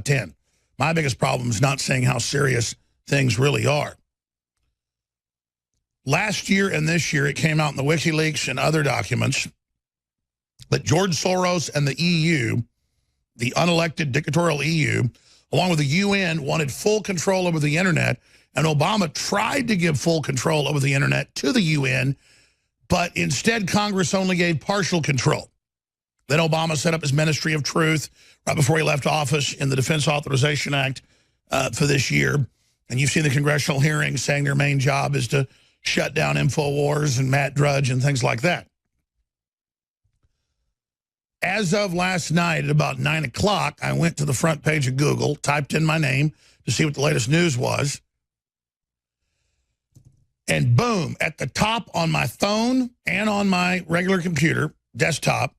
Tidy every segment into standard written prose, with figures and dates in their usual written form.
10. My biggest problem is not saying how serious things really are. Last year and this year, it came out in the WikiLeaks and other documents that George Soros and the EU, the unelected dictatorial EU, along with the UN, wanted full control over the internet, and Obama tried to give full control over the internet to the UN, but instead Congress only gave partial control. Then Obama set up his Ministry of Truth right before he left office in the Defense Authorization Act for this year. And you've seen the congressional hearings saying their main job is to shut down INFOWARS and Matt Drudge and things like that. As of last night at about 9 o'clock, I went to the front page of Google, typed in my name to see what the latest news was. And boom, at the top on my phone and on my regular computer, desktop,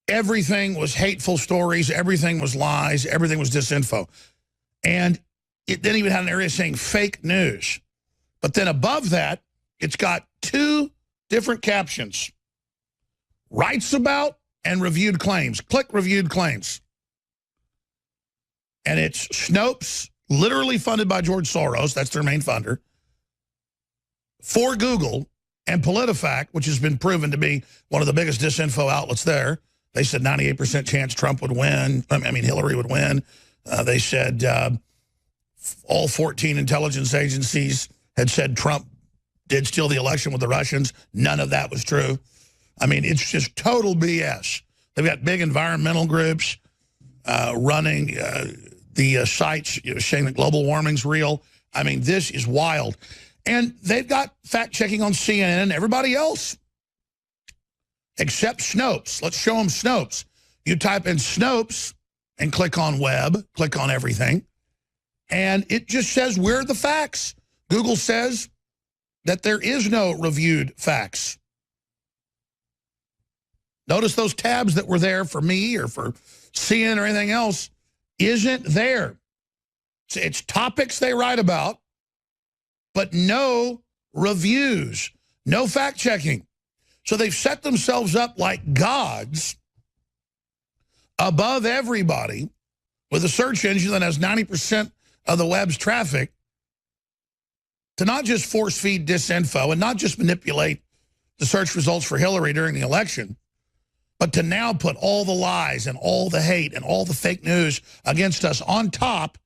everything was hateful stories, everything was lies, everything was disinfo. And it then even had an area saying fake news. But then above that, it's got two different captions. Writes about and reviewed claims. Click reviewed claims. And it's Snopes, literally funded by George Soros, that's their main funder, for Google, and PolitiFact, which has been proven to be one of the biggest disinfo outlets there. They said 98% chance Trump would win. I mean, Hillary would win. They said all 14 intelligence agencies had said Trump did steal the election with the Russians. None of that was true. I mean, it's just total BS. They've got big environmental groups running the sites, saying that global warming's real. I mean, this is wild. And they've got fact-checking on CNN and everybody else, except Snopes. Let's show them Snopes. You type in Snopes and click on web, click on everything, and it just says, where are the facts? Google says that there is no reviewed facts. Notice those tabs that were there for me or for CNN or anything else isn't there. It's topics they write about, but no reviews, no fact-checking. So they've set themselves up like gods above everybody with a search engine that has 90% of the web's traffic to not just force-feed disinfo and not just manipulate the search results for Hillary during the election, but to now put all the lies and all the hate and all the fake news against us on top,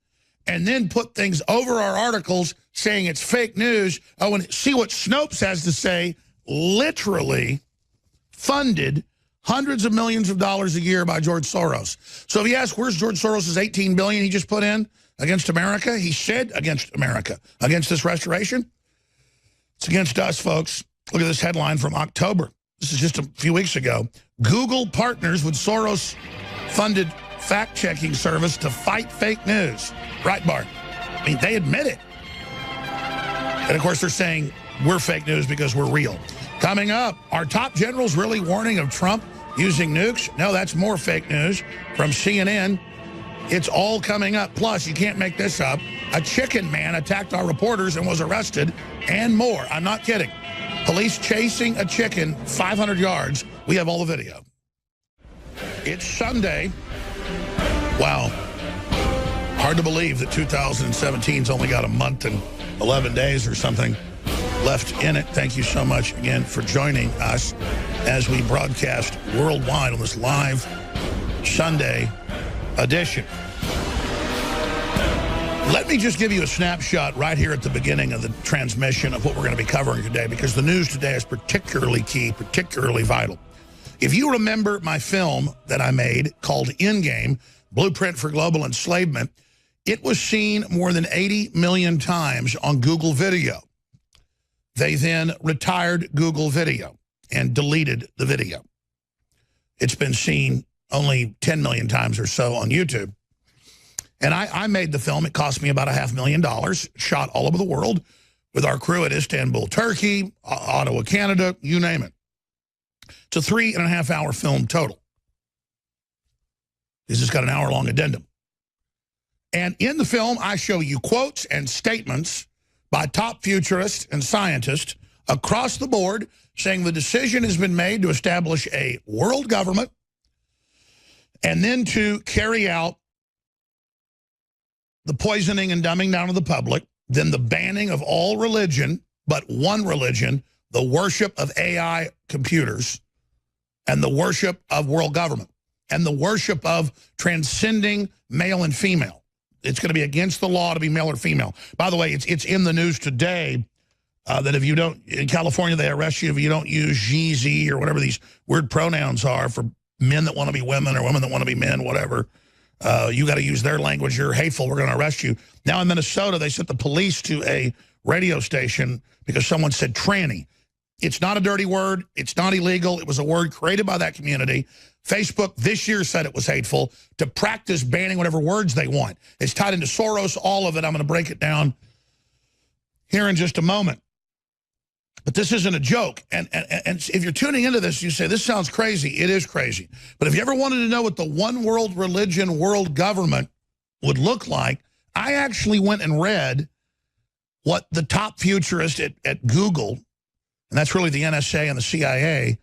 and then put things over our articles saying it's fake news. Oh, and see what Snopes has to say, literally funded hundreds of millions of dollars a year by George Soros. So if you ask, where's George Soros' $18 billion he just put in against America? He said against America, against this restoration. It's against us, folks. Look at this headline from October. This is just a few weeks ago. Google partners with Soros-funded fact-checking service to fight fake news. Breitbart. I mean, they admit it. And, of course, they're saying we're fake news because we're real. Coming up, are top generals really warning of Trump using nukes? No, that's more fake news from CNN. It's all coming up. Plus, you can't make this up. A chicken man attacked our reporters and was arrested, and more. I'm not kidding. Police chasing a chicken 500 yards. We have all the video. It's Sunday. Wow. Hard to believe that 2017's only got a month and 11 days or something left in it. Thank you so much again for joining us as we broadcast worldwide on this live Sunday edition. Let me just give you a snapshot right here at the beginning of the transmission of what we're going to be covering today, because the news today is particularly key, particularly vital. If you remember my film that I made called Endgame, Blueprint for Global Enslavement, it was seen more than 80 million times on Google Video. They then retired Google Video and deleted the video. It's been seen only 10 million times or so on YouTube. And I made the film. It cost me about $500,000, shot all over the world with our crew at Istanbul, Turkey, Ottawa, Canada, you name it. It's a 3.5-hour film total. This has got an hour-long addendum. And in the film, I show you quotes and statements by top futurists and scientists across the board saying the decision has been made to establish a world government and then to carry out the poisoning and dumbing down of the public, then the banning of all religion, but one religion, the worship of AI computers, and the worship of world government, and the worship of transcending male and female. It's going to be against the law to be male or female. By the way, it's in the news today that if you don't, in California, they arrest you if you don't use she, ze, or whatever these weird pronouns are for men that want to be women or women that want to be men, whatever. You got to use their language. You're hateful. We're going to arrest you. Now in Minnesota, they sent the police to a radio station because someone said tranny. It's not a dirty word. It's not illegal. It was a word created by that community. Facebook this year said it was hateful to practice banning whatever words they want. It's tied into Soros, all of it. I'm going to break it down here in just a moment. But this isn't a joke. And if you're tuning into this, you say, this sounds crazy. It is crazy. But if you ever wanted to know what the one world religion, world government would look like, I actually went and read what the top futurist at Google, and that's really the NSA and the CIA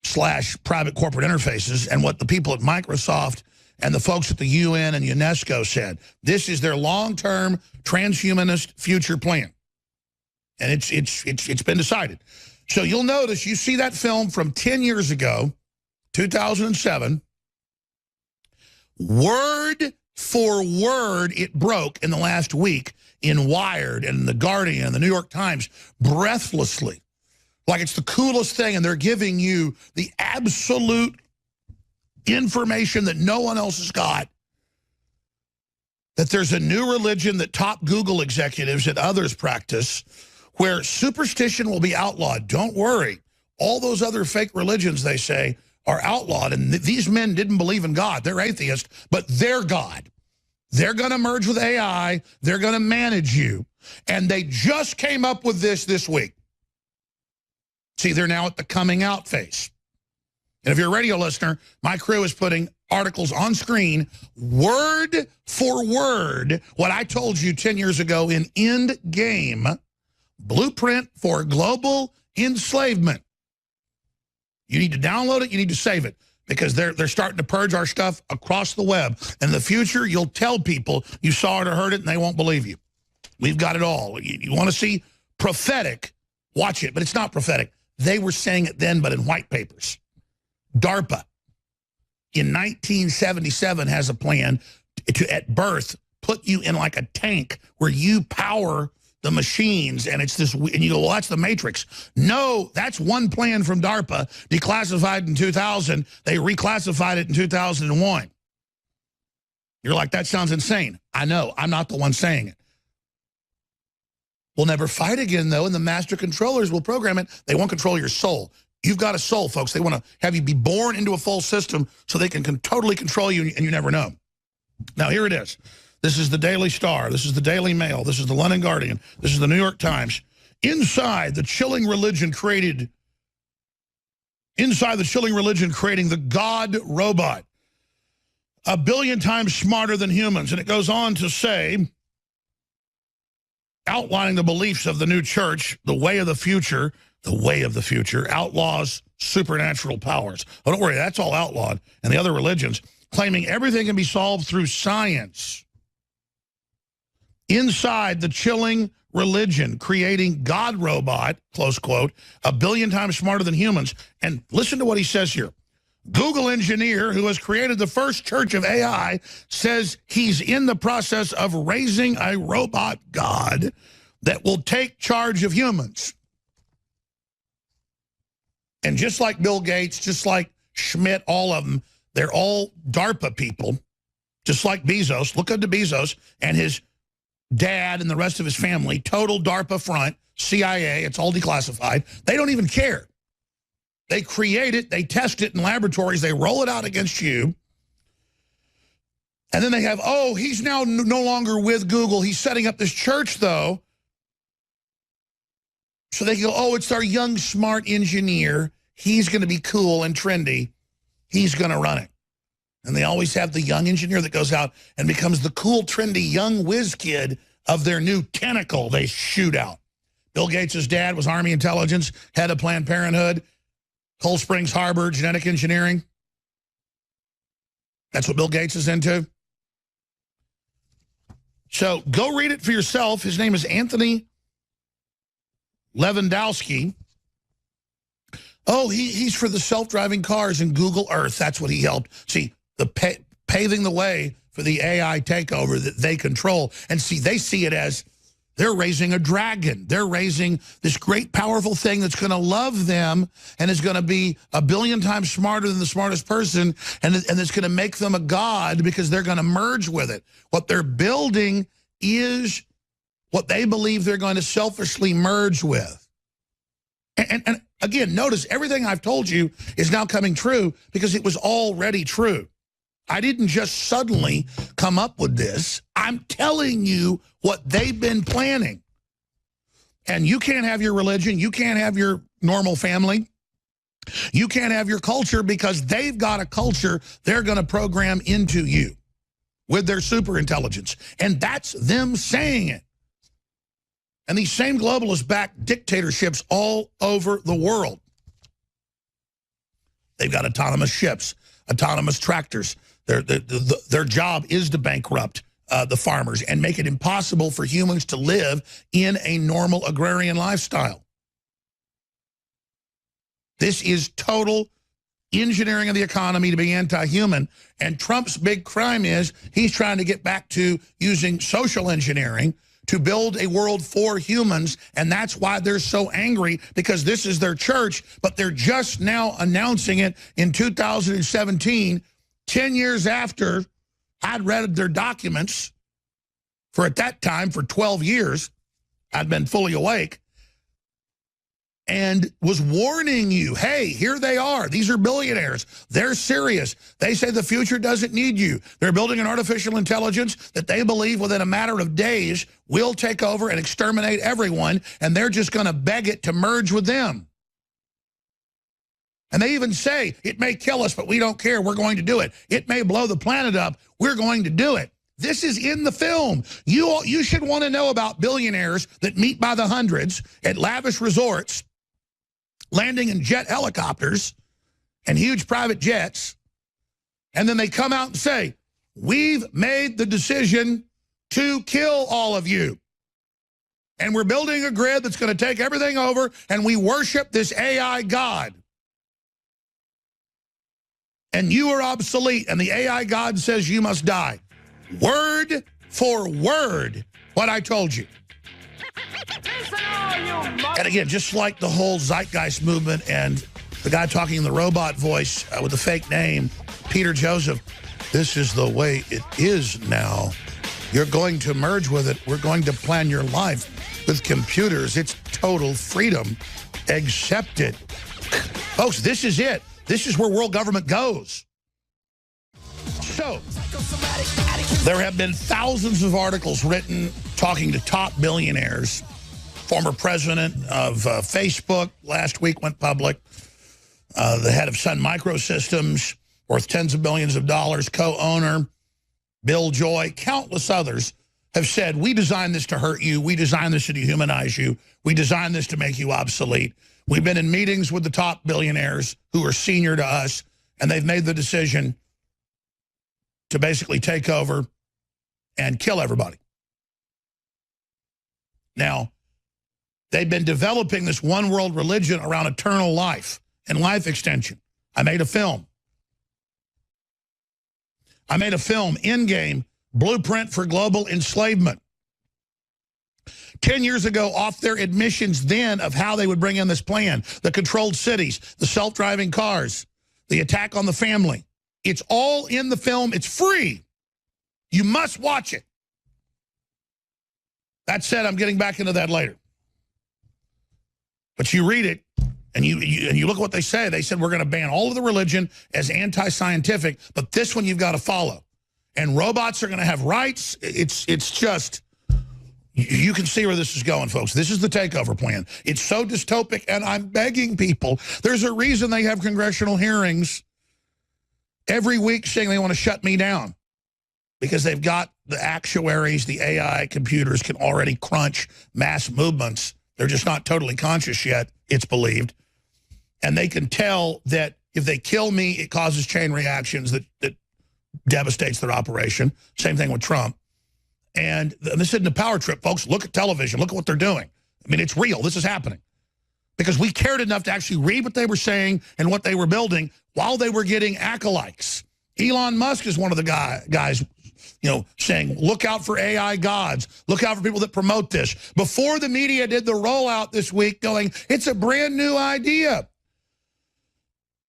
/ private corporate interfaces, and what the people at Microsoft and the folks at the UN and UNESCO said. This is their long-term transhumanist future plan. And it's been decided. So you'll notice, you see that film from 10 years ago, 2007, word for word it broke in the last week in Wired and The Guardian and the New York Times, breathlessly. Like it's the coolest thing, and they're giving you the absolute information that no one else has got, that there's a new religion that top Google executives and others practice, where superstition will be outlawed. Don't worry. All those other fake religions, they say, are outlawed. And these men didn't believe in God. They're atheists, but they're God. They're going to merge with AI. They're going to manage you. And they just came up with this week. See, they're now at the coming out phase. And if you're a radio listener, my crew is putting articles on screen, word for word, what I told you 10 years ago in End Game, Blueprint for Global Enslavement. You need to download it. You need to save it, because they're starting to purge our stuff across the web. In the future, you'll tell people you saw it or heard it, and they won't believe you. We've got it all. You want to see prophetic, watch it, but it's not prophetic. They were saying it then, but in white papers. DARPA, in 1977, has a plan to, at birth, put you in like a tank where you power the machines, and it's this, and you go, well, that's the Matrix. No, that's one plan from DARPA, declassified in 2000. They reclassified it in 2001. You're like, that sounds insane. I know, I'm not the one saying it. We'll never fight again, though, and the master controllers will program it. They won't control your soul. You've got a soul, folks. They want to have you be born into a full system so they can totally control you, and you never know. Now, here it is. This is the Daily Star. This is the Daily Mail. This is the London Guardian. This is the New York Times. Inside the chilling religion creating the God robot, 1 billion times smarter than humans. And it goes on to say, outlining the beliefs of the new church, the way of the future, outlaws supernatural powers. Oh, don't worry, that's all outlawed. And the other religions, claiming everything can be solved through science. Inside the chilling religion, creating God robot, close quote, 1 billion times smarter than humans. And listen to what he says here. Google engineer who has created the first church of AI says he's in the process of raising a robot God that will take charge of humans. And just like Bill Gates, just like Schmidt, all of them, they're all DARPA people, just like Bezos. Look up to Bezos and his dad and the rest of his family, total DARPA front, CIA, it's all declassified. They don't even care. They create it, they test it in laboratories, they roll it out against you. And then they have, oh, he's now no longer with Google. He's setting up this church, though. So they go, oh, it's our young, smart engineer. He's going to be cool and trendy. He's going to run it. And they always have the young engineer that goes out and becomes the cool, trendy, young whiz kid of their new tentacle they shoot out. Bill Gates' dad was Army intelligence, head of Planned Parenthood, Cold Springs Harbor, genetic engineering. That's what Bill Gates is into. So go read it for yourself. His name is Anthony Lewandowski. Oh, he's for the self-driving cars and Google Earth. That's what he helped. See, paving the way for the AI takeover that they control. And see, they see it as they're raising a dragon. They're raising this great, powerful thing that's going to love them and is going to be a billion times smarter than the smartest person, and it's going to make them a god because they're going to merge with it. What they're building is what they believe they're going to selfishly merge with. And again, notice everything I've told you is now coming true because it was already true. I didn't just suddenly come up with this. I'm telling you what they've been planning. And you can't have your religion. You can't have your normal family. You can't have your culture because they've got a culture they're going to program into you with their super intelligence. And that's them saying it. And these same globalists back dictatorships all over the world. They've got autonomous ships, autonomous tractors. Their job is to bankrupt the farmers and make it impossible for humans to live in a normal agrarian lifestyle. This is total engineering of the economy to be anti-human. And Trump's big crime is he's trying to get back to using social engineering to build a world for humans, and that's why they're so angry, because this is their church, but they're just now announcing it in 2017, 10 years after I'd read their documents for, at that time, for 12 years, I'd been fully awake, and was warning you, hey, here they are. These are billionaires. They're serious. They say the future doesn't need you. They're building an artificial intelligence that they believe within a matter of days will take over and exterminate everyone, and they're just going to beg it to merge with them. And they even say, it may kill us, but we don't care. We're going to do it. It may blow the planet up. We're going to do it. This is in the film. You should want to know about billionaires that meet by the hundreds at lavish resorts, landing in jet helicopters and huge private jets, and then they come out and say, we've made the decision to kill all of you. And we're building a grid that's going to take everything over, and we worship this AI god. And you are obsolete, and the AI god says you must die. Word for word, what I told you. And again, just like the whole zeitgeist movement and the guy talking in the robot voice with the fake name, Peter Joseph, this is the way it is now. You're going to merge with it. We're going to plan your life with computers. It's total freedom. Accept it. Folks, this is it. This is where world government goes. So, there have been thousands of articles written talking to top billionaires. Former president of Facebook last week went public. The head of Sun Microsystems, worth tens of billions of dollars, co-owner, Bill Joy, countless others have said, we designed this to hurt you. We designed this to dehumanize you. We designed this to make you obsolete. We've been in meetings with the top billionaires who are senior to us, and they've made the decision to basically take over and kill everybody. Now, they've been developing this one world religion around eternal life and life extension. I made a film. Endgame, Blueprint for Global Enslavement. 10 years ago, off their admissions then of how they would bring in this plan, the controlled cities, the self-driving cars, the attack on the family. It's all in the film. It's free. You must watch it. That said, I'm getting back into that later. But you read it, and you look at what they say. They said, we're going to ban all of the religion as anti-scientific, but this one you've got to follow. And robots are going to have rights. It's just, you can see where this is going, folks. This is the takeover plan. It's so dystopic, and I'm begging people. There's a reason they have congressional hearings every week saying they want to shut me down, because they've got the actuaries, the AI computers can already crunch mass movements. They're just not totally conscious yet, it's believed. And they can tell that if they kill me, it causes chain reactions that devastates their operation. Same thing with Trump. And this isn't a power trip, folks. Look at television. Look at what they're doing. I mean, it's real. This is happening. Because we cared enough to actually read what they were saying and what they were building while they were getting acolytes. Elon Musk is one of the guys, saying, look out for AI gods. Look out for people that promote this. Before the media did the rollout this week going, it's a brand new idea.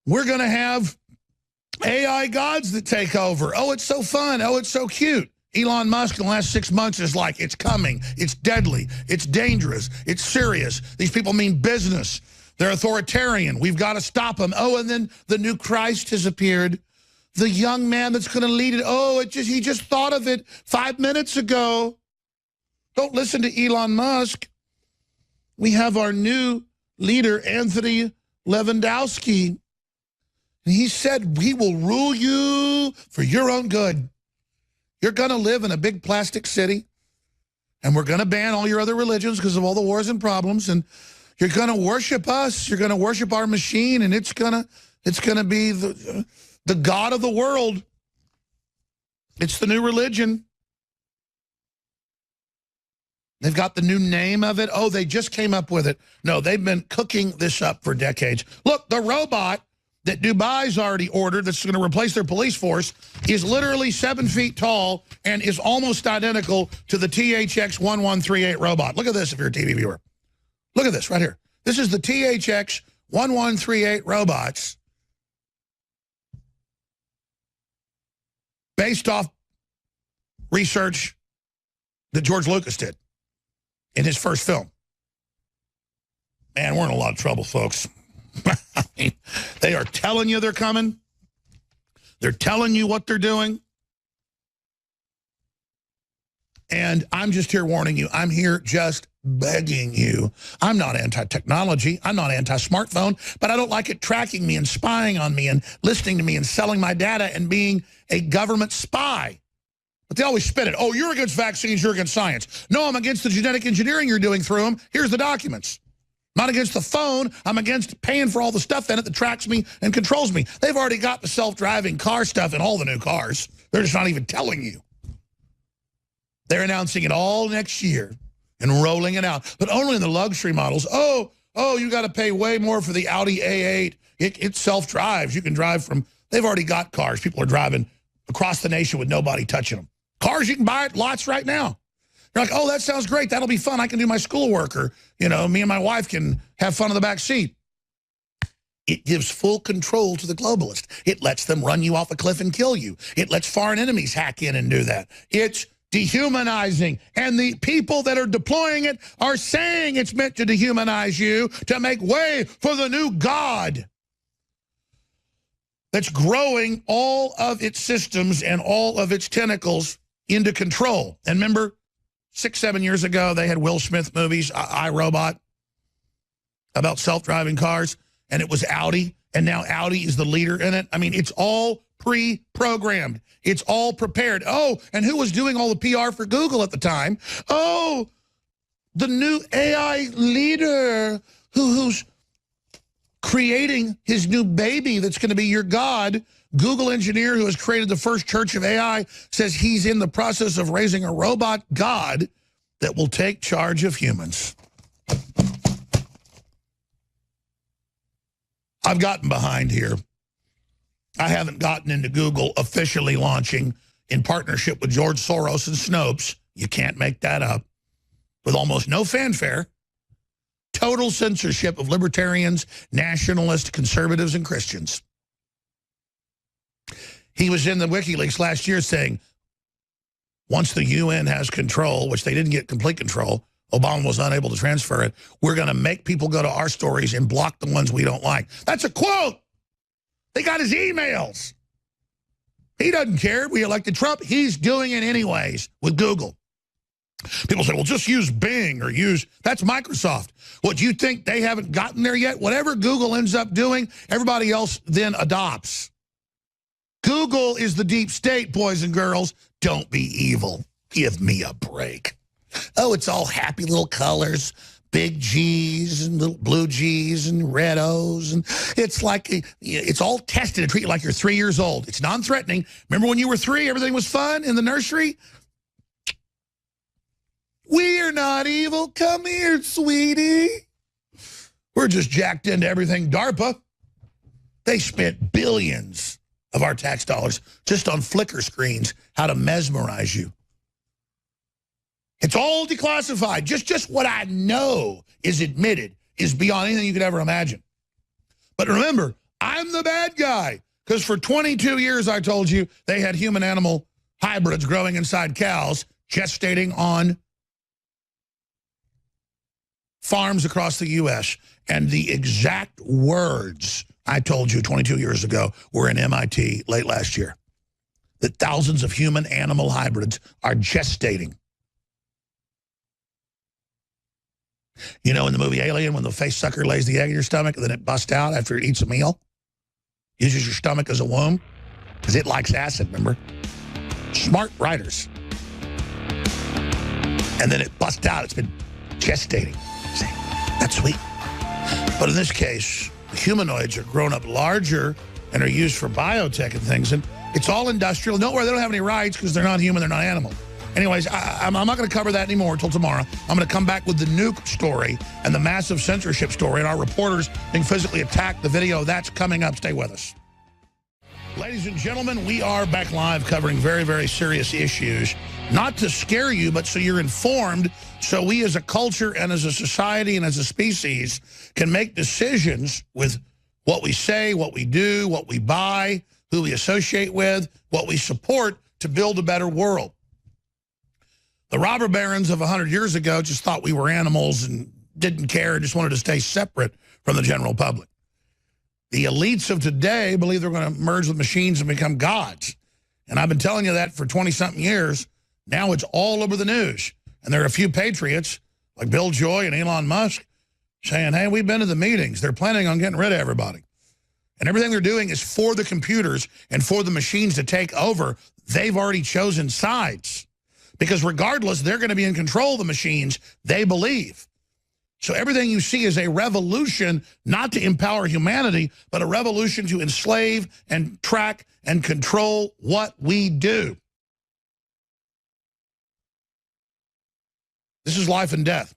We're going to have AI gods that take over. Oh, it's so fun. Oh, it's so cute. Elon Musk in the last 6 months is like, it's coming. It's deadly. It's dangerous. It's serious. These people mean business. They're authoritarian. We've got to stop them. Oh, and then the new Christ has appeared. The young man that's going to lead it. Oh, he just thought of it 5 minutes ago. Don't listen to Elon Musk. We have our new leader, Anthony Lewandowski. And he said, we will rule you for your own good. You're going to live in a big plastic city, and we're going to ban all your other religions because of all the wars and problems, and you're going to worship us. You're going to worship our machine, and it's going to be the God of the world. It's the new religion. They've got the new name of it. Oh, they just came up with it. No, they've been cooking this up for decades. Look, the robot that Dubai's already ordered that's going to replace their police force is literally 7 feet tall and is almost identical to the THX 1138 robot. Look at this if you're a TV viewer. Look at this right here. This is the THX 1138 robots based off research that George Lucas did in his first film. Man, we're in a lot of trouble, folks. I mean, they are telling you they're coming. They're telling you what they're doing. And I'm just here warning you. I'm here just begging you. I'm not anti-technology. I'm not anti-smartphone, but I don't like it tracking me and spying on me and listening to me and selling my data and being a government spy. But they always spin it. Oh, you're against vaccines, you're against science. No, I'm against the genetic engineering you're doing through them. Here's the documents. Not against the phone. I'm against paying for all the stuff in it that tracks me and controls me. They've already got the self-driving car stuff in all the new cars. They're just not even telling you. They're announcing it all next year and rolling it out, but only in the luxury models. Oh, you got to pay way more for the Audi A8. It self-drives. You can drive from, they've already got cars. People are driving across the nation with nobody touching them. Cars you can buy at lots right now. You're like, oh, that sounds great. That'll be fun. I can do my schoolwork, or, me and my wife can have fun in the back seat. It gives full control to the globalist. It lets them run you off a cliff and kill you. It lets foreign enemies hack in and do that. It's dehumanizing. And the people that are deploying it are saying it's meant to dehumanize you to make way for the new God that's growing all of its systems and all of its tentacles into control. And remember, 6-7 years ago, they had Will Smith movies, iRobot, about self-driving cars, and it was Audi, and now Audi is the leader in it. I mean, it's all pre-programmed. It's all prepared. Oh, and who was doing all the PR for Google at the time? Oh, the new AI leader who's creating his new baby that's going to be your God. Google engineer who has created the first church of AI says he's in the process of raising a robot God that will take charge of humans. I've gotten behind here. I haven't gotten into Google officially launching in partnership with George Soros and Snopes. You can't make that up. With almost no fanfare. Total censorship of libertarians, nationalists, conservatives, and Christians. He was in the WikiLeaks last year saying, once the UN has control, which they didn't get complete control, Obama was unable to transfer it, we're going to make people go to our stories and block the ones we don't like. That's a quote. They got his emails. He doesn't care. We elected Trump. He's doing it anyways with Google. People say, well, just use Bing or that's Microsoft. What, do you think they haven't gotten there yet? Whatever Google ends up doing, everybody else then adopts. Google is the deep state, boys and girls. Don't be evil. Give me a break. Oh, it's all happy little colors, big G's and little blue G's and red O's. And it's like, it's all tested to treat you like you're 3 years old. It's non-threatening. Remember when you were 3, everything was fun in the nursery? We're not evil. Come here, sweetie. We're just jacked into everything DARPA. They spent billions of our tax dollars just on flicker screens, how to mesmerize you. It's all declassified. Just what I know is admitted is beyond anything you could ever imagine. But remember, I'm the bad guy, because for 22 years, I told you, they had human-animal hybrids growing inside cows, gestating on farms across the U.S. And the exact words I told you 22 years ago were in MIT late last year, that thousands of human-animal hybrids are gestating. You know, in the movie Alien, when the face sucker lays the egg in your stomach and then it busts out after it eats a meal, uses your stomach as a womb, because it likes acid, remember? Smart writers. And then it busts out. It's been gestating. See, that's sweet. But in this case, the humanoids are grown up larger and are used for biotech and things. And it's all industrial. Don't worry, they don't have any rights because they're not human, they're not animal. Anyways, I'm not going to cover that anymore until tomorrow. I'm going to come back with the nuke story and the massive censorship story and our reporters being physically attacked. The video, that's coming up. Stay with us. Ladies and gentlemen, we are back live covering very, very serious issues. Not to scare you, but so you're informed, so we as a culture and as a society and as a species can make decisions with what we say, what we do, what we buy, who we associate with, what we support to build a better world. The robber barons of 100 years ago just thought we were animals and didn't care, just wanted to stay separate from the general public. The elites of today believe they're going to merge with machines and become gods. And I've been telling you that for 20-something years. Now it's all over the news. And there are a few patriots, like Bill Joy and Elon Musk, saying, hey, we've been to the meetings. They're planning on getting rid of everybody. And everything they're doing is for the computers and for the machines to take over. They've already chosen sides. Because regardless, they're going to be in control of the machines, they believe. So everything you see is a revolution, not to empower humanity, but a revolution to enslave and track and control what we do. This is life and death.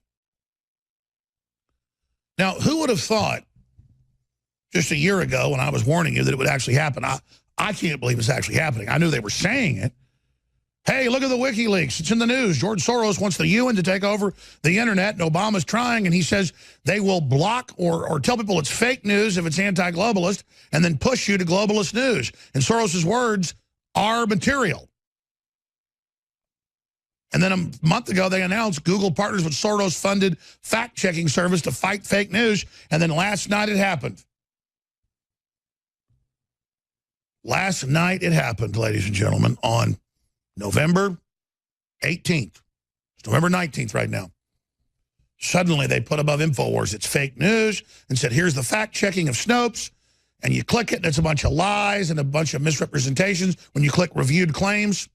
Now, who would have thought just a year ago when I was warning you that it would actually happen? I can't believe it's actually happening. I knew they were saying it. Hey, look at the WikiLeaks. It's in the news. George Soros wants the UN to take over the internet, and Obama's trying, and he says they will block or tell people it's fake news if it's anti-globalist, and then push you to globalist news. And Soros's words are material. And then a month ago, they announced Google partners with Soros-funded fact-checking service to fight fake news, and then last night it happened. Last night it happened, ladies and gentlemen, on November 18th. It's November 19th right now. Suddenly they put above INFOWARS, it's fake news, and said, here's the fact-checking of Snopes, and you click it, and it's a bunch of lies and a bunch of misrepresentations when you click reviewed claims.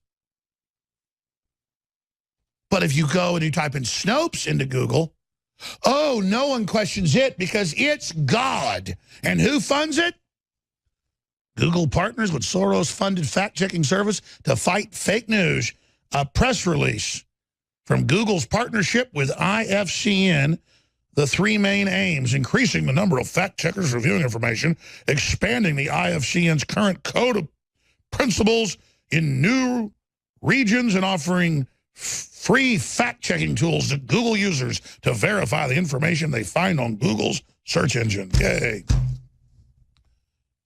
But if you go and you type in Snopes into Google, oh, no one questions it because it's God. And who funds it? Google partners with Soros-funded fact-checking service to fight fake news. A press release from Google's partnership with IFCN, the three main aims: increasing the number of fact-checkers reviewing information, expanding the IFCN's current code of principles in new regions, and offering free fact-checking tools to Google users to verify the information they find on Google's search engine. Yay.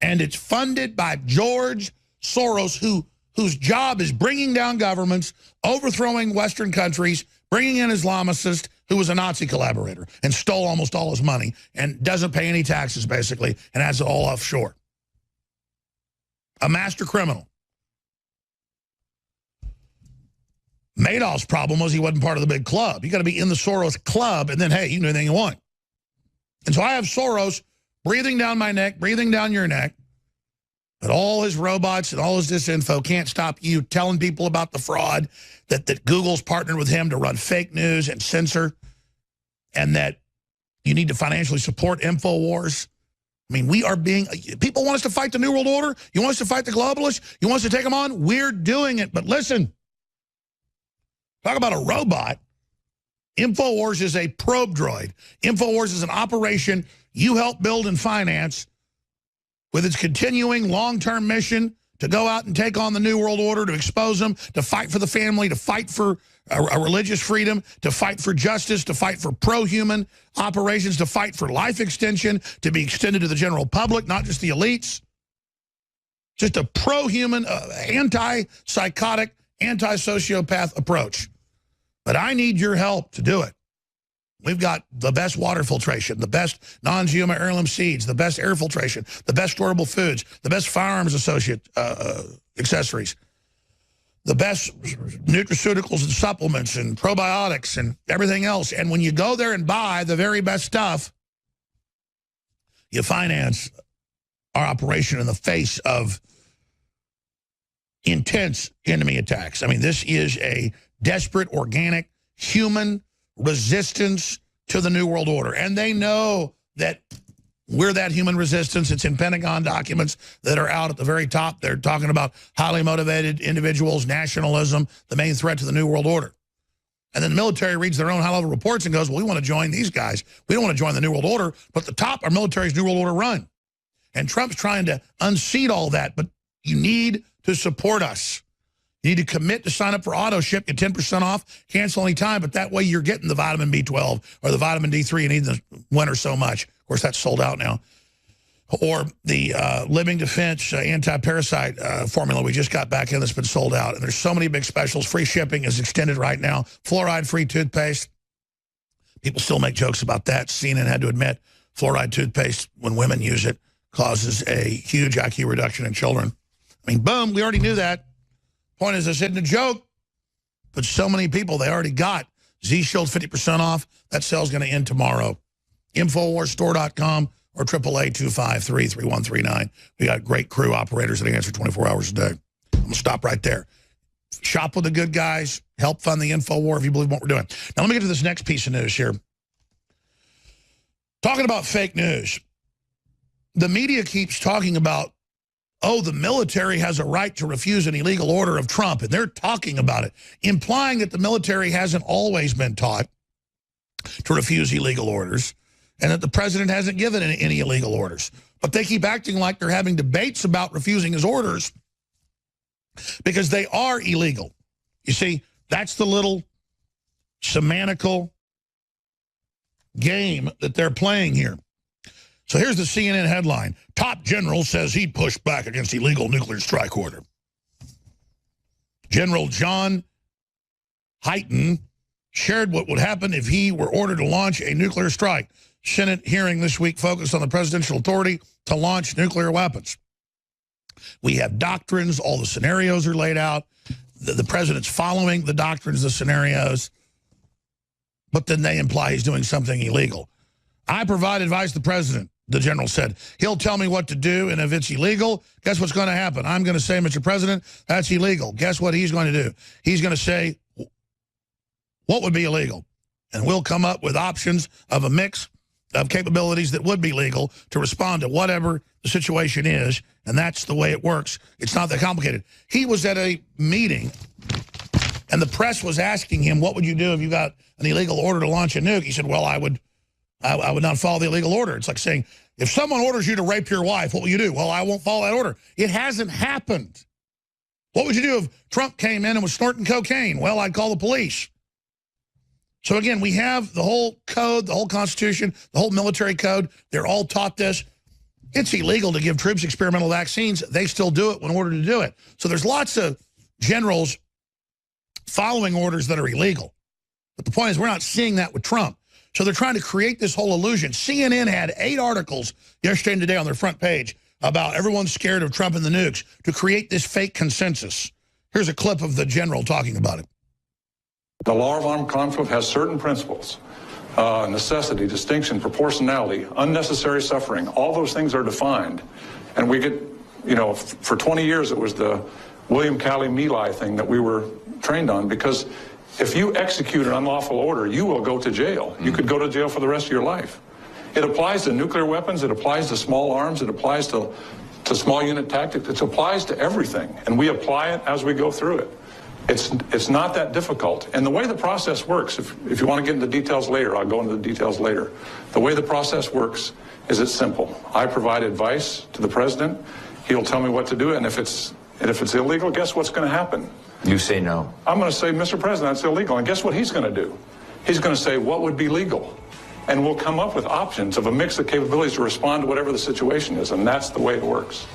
And it's funded by George Soros, whose job is bringing down governments, overthrowing Western countries, bringing in Islamicists, who was a Nazi collaborator and stole almost all his money and doesn't pay any taxes, basically, and has it all offshore. A master criminal. Madoff's problem was he wasn't part of the big club. You got to be in the Soros club, and then, hey, you can do anything you want. And so I have Soros breathing down my neck, breathing down your neck. But all his robots and all his disinfo can't stop you telling people about the fraud, that Google's partnered with him to run fake news and censor, and that you need to financially support INFOWARS. I mean, we are being, people want us to fight the New World Order. You want us to fight the globalists? You want us to take them on? We're doing it. But listen, talk about a robot INFOWARS is a probe droid. INFOWARS is an operation you help build and finance with its continuing long-term mission to go out and take on the New World Order, to expose them, to fight for the family, to fight for a religious freedom, to fight for justice, to fight for pro-human operations, to fight for life extension, to be extended to the general public, not just the elites. Just a pro-human, anti-psychotic, anti-sociopath approach. But I need your help to do it. We've got the best water filtration, the best non-GMO heirloom seeds, the best air filtration, the best storable foods, the best firearms accessories, the best nutraceuticals and supplements and probiotics and everything else. And when you go there and buy the very best stuff, you finance our operation in the face of intense enemy attacks. I mean, this is a desperate, organic, human resistance to the New World Order. And they know that we're that human resistance. It's in Pentagon documents that are out at the very top. They're talking about highly motivated individuals, nationalism, the main threat to the New World Order. And then the military reads their own high-level reports and goes, well, we want to join these guys. We don't want to join the New World Order. But at the top, our military's New World Order run. And Trump's trying to unseat all that. But you need to support us. You need to commit to sign up for auto ship, get 10% off, cancel any time, but that way you're getting the vitamin B12 or the vitamin D3 you need in the winter so much. Of course, that's sold out now. Or the Living Defense anti-parasite formula we just got back in that's been sold out. And there's so many big specials. Free shipping is extended right now. Fluoride-free toothpaste. People still make jokes about that. CNN had to admit fluoride toothpaste, when women use it, causes a huge IQ reduction in children. I mean, boom, we already knew that. Point is, this isn't a joke, but so many people, they already got Z-Shield 50% off. That sale's going to end tomorrow. InfoWarsStore.com or 888-253-3139. We got great crew operators that answer 24 hours a day. I'm going to stop right there. Shop with the good guys. Help fund the InfoWar if you believe what we're doing. Now, let me get to this next piece of news here. Talking about fake news. The media keeps talking about, oh, the military has a right to refuse an illegal order of Trump, and they're talking about it, implying that the military hasn't always been taught to refuse illegal orders and that the president hasn't given any illegal orders. But they keep acting like they're having debates about refusing his orders because they are illegal. You see, that's the little semantical game that they're playing here. So here's the CNN headline. Top general says he'd push back against illegal nuclear strike order. General John Hyten shared what would happen if he were ordered to launch a nuclear strike. Senate hearing this week focused on the presidential authority to launch nuclear weapons. We have doctrines. All the scenarios are laid out. The president's following the doctrines, the scenarios. But then they imply he's doing something illegal. I provide advice to the president, the general said. He'll tell me what to do, and if it's illegal, guess what's going to happen? I'm going to say, Mr. President, that's illegal. Guess what he's going to do? He's going to say, what would be illegal? And we'll come up with options of a mix of capabilities that would be legal to respond to whatever the situation is, and that's the way it works. It's not that complicated. He was at a meeting, and the press was asking him, what would you do if you got an illegal order to launch a nuke? He said, well, I would not follow the illegal order. It's like saying, if someone orders you to rape your wife, what will you do? Well, I won't follow that order. It hasn't happened. What would you do if Trump came in and was snorting cocaine? Well, I'd call the police. So again, we have the whole code, the whole Constitution, the whole military code. They're all taught this. It's illegal to give troops experimental vaccines. They still do it in order to do it. So there's lots of generals following orders that are illegal. But the point is, we're not seeing that with Trump. So they're trying to create this whole illusion. CNN had 8 articles yesterday and today on their front page about everyone's scared of Trump and the nukes to create this fake consensus. Here's a clip of the general talking about it. The law of armed conflict has certain principles. Necessity, distinction, proportionality, unnecessary suffering. All those things are defined. And we get, you know, for 20 years it was the William Calley Mealy thing that we were trained on, because if you execute an unlawful order, you will go to jail. You could go to jail for the rest of your life. It applies to nuclear weapons. It applies to small arms. It applies to small unit tactics. It applies to everything. And we apply it as we go through it. It's not that difficult. And the way the process works, if you want to get into details later, I'll go into the details later. The way the process works is it's simple. I provide advice to the president. He'll tell me what to do, and if it's illegal, guess what's going to happen? You say no. I'm going to say, Mr. President, it's illegal. And guess what he's going to do? He's going to say, what would be legal? And we'll come up with options of a mix of capabilities to respond to whatever the situation is. And that's the way it works.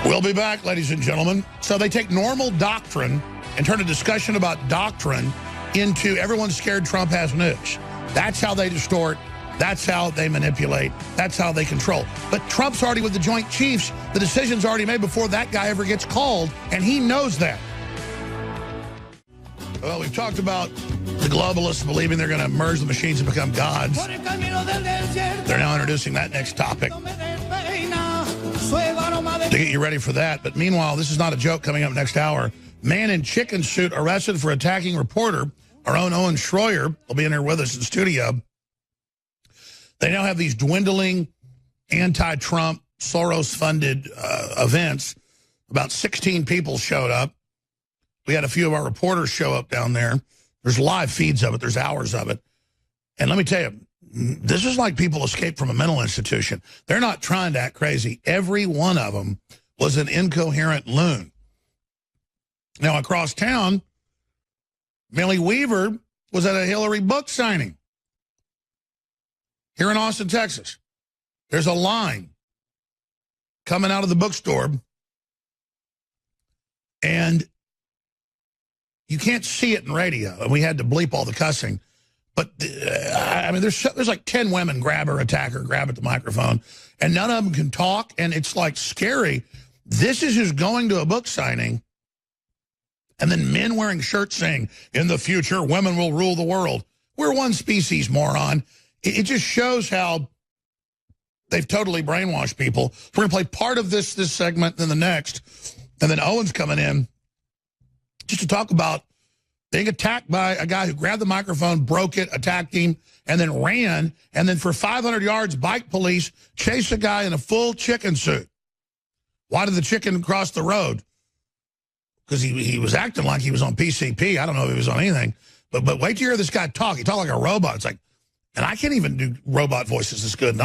We'll be back, ladies and gentlemen. So they take normal doctrine and turn a discussion about doctrine into everyone's scared Trump has nukes. That's how they distort. That's how they manipulate. That's how they control. But Trump's already with the Joint Chiefs. The decision's already made before that guy ever gets called, and he knows that. Well, we've talked about the globalists believing they're going to merge the machines and become gods. They're now introducing that next topic to get you ready for that. But meanwhile, this is not a joke coming up next hour. Man in chicken suit arrested for attacking reporter. Our own Owen Schroyer will be in here with us in the studio. They now have these dwindling anti-Trump, Soros-funded events. About 16 people showed up. We had a few of our reporters show up down there. There's live feeds of it. There's hours of it. And let me tell you, this is like people escaped from a mental institution. They're not trying to act crazy. Every one of them was an incoherent loon. Now, across town, Millie Weaver was at a Hillary book signing here in Austin, Texas. There's a line coming out of the bookstore, and you can't see it in radio, and we had to bleep all the cussing. But, I mean, there's like 10 women grab her, attack her, grab at the microphone, and none of them can talk, and it's like scary. This is who's going to a book signing, and then men wearing shirts saying, in the future, women will rule the world. We're one species, moron. It just shows how they've totally brainwashed people. So we're going to play part of this segment, then the next, and then Owen's coming in just to talk about being attacked by a guy who grabbed the microphone, broke it, attacked him, and then ran, and then for 500 yards, bike police chased a guy in a full chicken suit. Why did the chicken cross the road? Because he was acting like he was on PCP. I don't know if he was on anything. But wait till you hear this guy talk. He talked like a robot. It's like, and I can't even do robot voices as good. And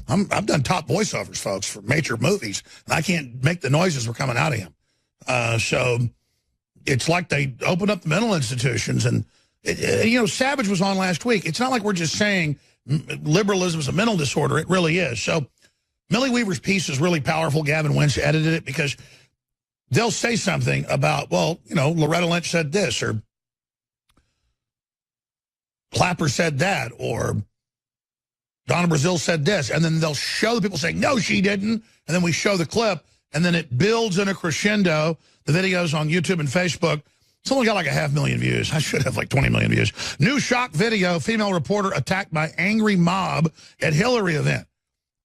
I've done top voiceovers, folks, for major movies, and I can't make the noises that were coming out of him. So it's like they opened up the mental institutions. And, you know, Savage was on last week. It's not like we're just saying liberalism is a mental disorder. It really is. So Millie Weaver's piece is really powerful. Gavin Winch edited it because they'll say something about, well, you know, Loretta Lynch said this, or Clapper said that, or Donna Brazile said this, and then they'll show the people saying, no, she didn't, and then we show the clip, and then it builds in a crescendo. The video's on YouTube and Facebook. It's only got like 500,000 views. I should have like 20 million views. New shock video, female reporter attacked by angry mob at Hillary event.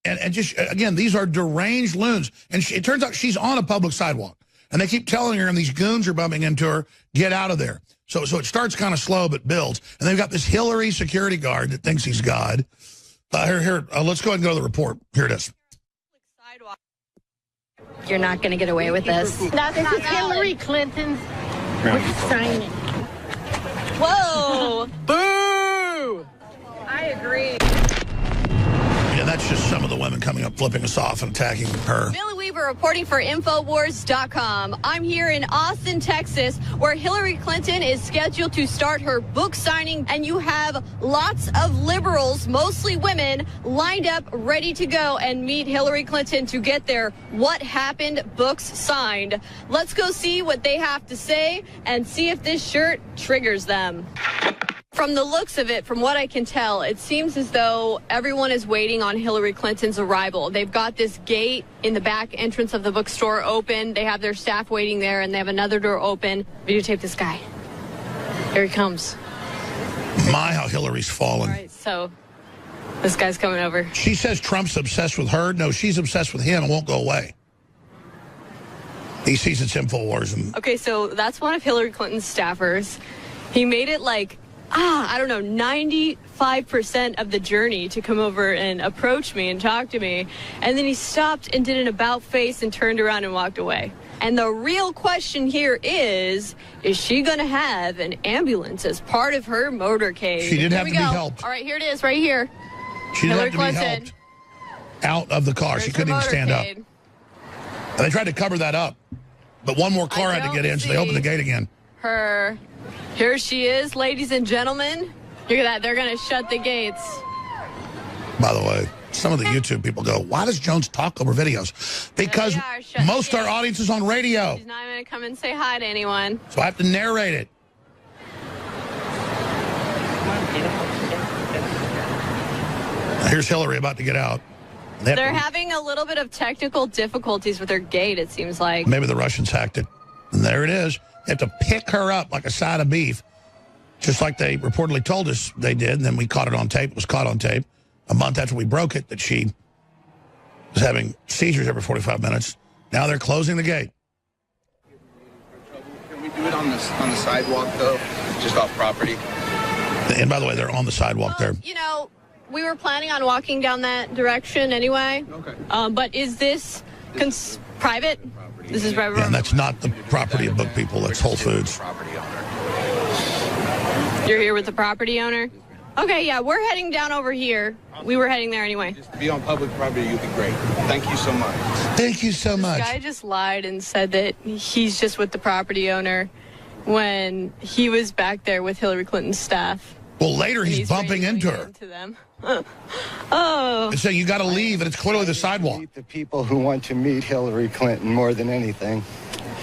And just, again, these are deranged loons. And it turns out she's on a public sidewalk. And they keep telling her, and these goons are bumping into her, get out of there. So it starts kind of slow, but builds. And they've got this Hillary security guard that thinks he's God. Let's go ahead and go to the report. Here it is. You're not going to get away with this. This is Hillary Clinton's signing. Whoa! Boo! I agree. Yeah, that's just some of the women coming up, flipping us off and attacking her. Millie Weaver reporting for INFOWARS.com. I'm here in Austin, Texas, where Hillary Clinton is scheduled to start her book signing, and you have lots of liberals, mostly women, lined up, ready to go and meet Hillary Clinton to get their What Happened books signed. Let's go see what they have to say and see if this shirt triggers them. From the looks of it, from what I can tell, it seems as though everyone is waiting on Hillary Clinton's arrival. They've got this gate in the back entrance of the bookstore open. They have their staff waiting there, and they have another door open. Videotape this guy. Here he comes. My, how Hillary's fallen. All right, so this guy's coming over. She says Trump's obsessed with her. No, she's obsessed with him and won't go away. He sees it's INFOWARS. And okay, so that's one of Hillary Clinton's staffers. He made it like, I don't know, 95% of the journey to come over and approach me and talk to me. And then he stopped and did an about face and turned around and walked away. And the real question here is she going to have an ambulance as part of her motorcade? She did have to be helped. All right, here it is, right here. She did have to be helped out of the car. She couldn't even stand up. And they tried to cover that up. But one more car had to get in, so they opened the gate again. Here she is, ladies and gentlemen. Look at that. They're going to shut the gates. By the way, some of the YouTube people go, why does Jones talk over videos? Because most of our audience is on radio. She's not going to come and say hi to anyone. So I have to narrate it. Here's Hillary about to get out. They're having a little bit of technical difficulties with their gate, it seems like. Maybe the Russians hacked it. And there it is. You have to pick her up like a side of beef, just like they reportedly told us they did. And then we caught it on tape. It was caught on tape a month after we broke it, that she was having seizures every 45 minutes. Now they're closing the gate. Can we do it on the sidewalk, though, just off property? And by the way, they're on the sidewalk there. You know, we were planning on walking down that direction anyway. Okay. But is this private? This is private. Yeah, and that's not the property of Book People. That's Whole Foods. You're here with the property owner? Okay, yeah, we're heading down over here. We were heading there anyway. Just to be on public property, you'd be great. Thank you so much. Thank you so much. This guy just lied and said that he's just with the property owner when he was back there with Hillary Clinton's staff. Well, later he's bumping into her. Oh. And saying, you got to leave, and it's clearly the sidewalk. Meet the people who want to meet Hillary Clinton more than anything.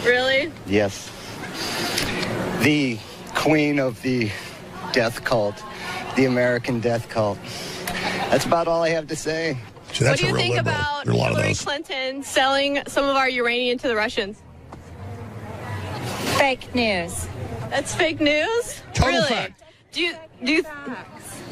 Really? Yes. The queen of the death cult, the American death cult. That's about all I have to say. See, that's what do you a real think liberal. about There are a lot of Hillary those. Clinton selling some of our uranium to the Russians? Fake news. That's fake news? Total really? fact. Do you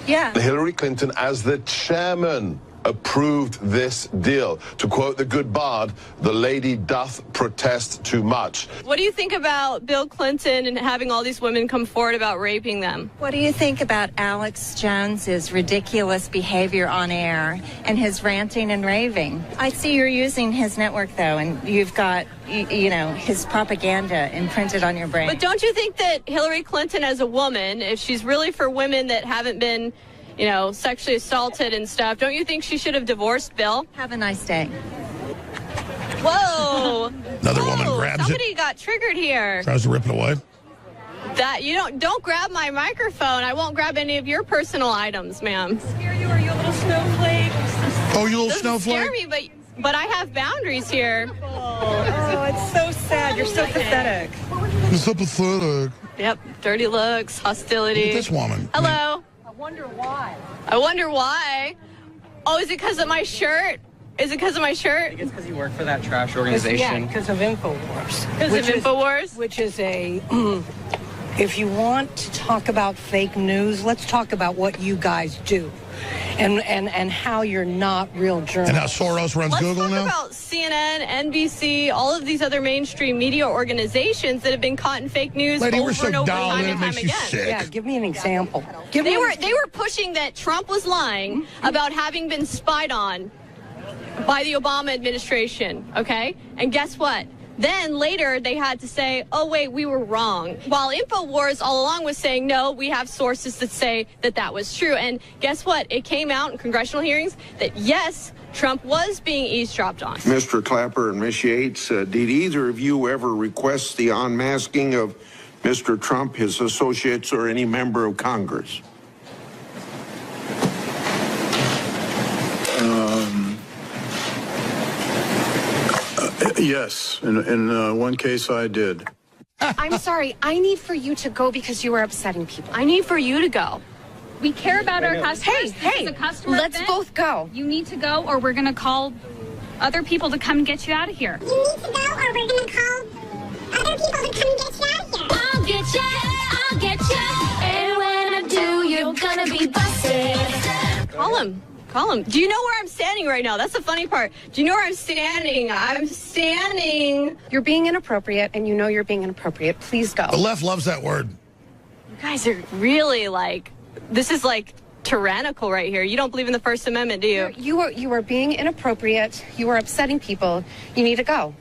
yeah. Hillary Clinton, as the chairman, approved this deal. To quote the good bard, the lady doth protest too much. What do you think about Bill Clinton and having all these women come forward about raping them? What do you think about Alex Jones's ridiculous behavior on air and his ranting and raving? I see you're using his network, though, and you've got, you know, his propaganda imprinted on your brain. But don't you think that Hillary Clinton as a woman, if she's really for women that haven't been, you know, sexually assaulted and stuff, don't you think she should have divorced Bill? Have a nice day. Whoa. Another woman grabs somebody got triggered here. Tries to rip it away. That you don't grab my microphone. I won't grab any of your personal items, ma'am. Scare you? Are you a little snowflake? Oh, you little Doesn't snowflake. scare me, but I have boundaries here. Oh, it's so sad. You're so pathetic. It's so pathetic. Yep, dirty looks, hostility. Look at this woman. Hello. I wonder why. I wonder why. Oh, is it because of my shirt? Is it because of my shirt? It's because you work for that trash organization. Yeah, because of INFOWARS. Because of INFOWARS? Which is a... if you want to talk about fake news, let's talk about what you guys do. And how you're not real journalists. And how Soros runs Google now? Let's talk about CNN, NBC, all of these other mainstream media organizations that have been caught in fake news Lady, over we're so and over dialed time in, and it time makes you again. sick. Yeah, give me an example. They were pushing that Trump was lying about having been spied on by the Obama administration, okay? And guess what? Then later they had to say, oh, wait, we were wrong. While INFOWARS all along was saying, no, we have sources that say that that was true. And guess what? It came out in congressional hearings that, yes, Trump was being eavesdropped on. Mr. Clapper and Ms. Yates, did either of you ever request the unmasking of Mr. Trump, his associates, or any member of Congress? Yes, in one case I did. I'm sorry, I need for you to go because you are upsetting people. I need for you to go. We care about our customers. Hey, This is a customer let's event. both go. You need to go or we're going to call other people to come get you out of here. You need to go or we're going to call other people to come get you out of here. I'll get you, I'll get you. And when I do, you're going to be busted. Call him. Call him. Do you know where I'm standing right now? That's the funny part. Do you know where I'm standing? I'm standing. You're being inappropriate, and you know you're being inappropriate. Please go. The left loves that word. You guys are really like, this is like tyrannical right here. You don't believe in the First Amendment, do you? You are being inappropriate. You are upsetting people. You need to go.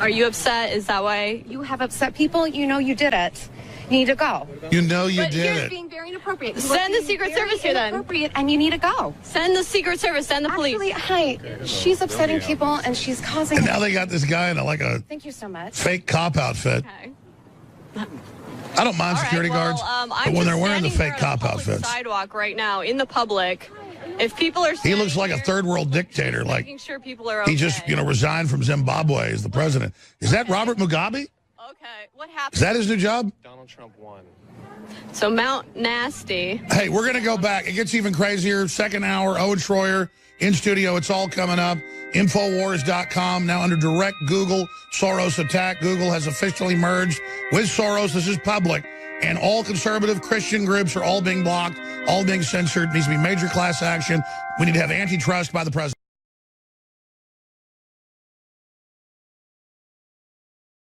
Are you upset? Is that why? You have upset people. You know you did it. You need to go. You know you But did you're it. being very inappropriate. You Send are the being Secret very Service here then. inappropriate, and you need to go. Send the Secret Service. Send the police. Actually, hi. She's upsetting people, and she's causing. And now they got this guy in a Thank you so much. fake cop outfit. Okay. I don't mind All security right, guards, well, but I'm when just they're wearing the standing fake here on cop public outfits. sidewalk right now in the public. If people are He looks like a third world dictator. Like making sure people are okay. he just, resigned from Zimbabwe as the president. Is that Robert Mugabe? Okay, what happened? Is that his new job? Donald Trump won. So Mount Nasty. Hey, we're going to go back. It gets even crazier. Second hour, Owen Schroyer in studio. It's all coming up. INFOWARS.com, now under direct Google Soros attack. Google has officially merged with Soros. This is public. And all conservative Christian groups are all being blocked, all being censored. It needs to be major class action. We need to have antitrust by the president.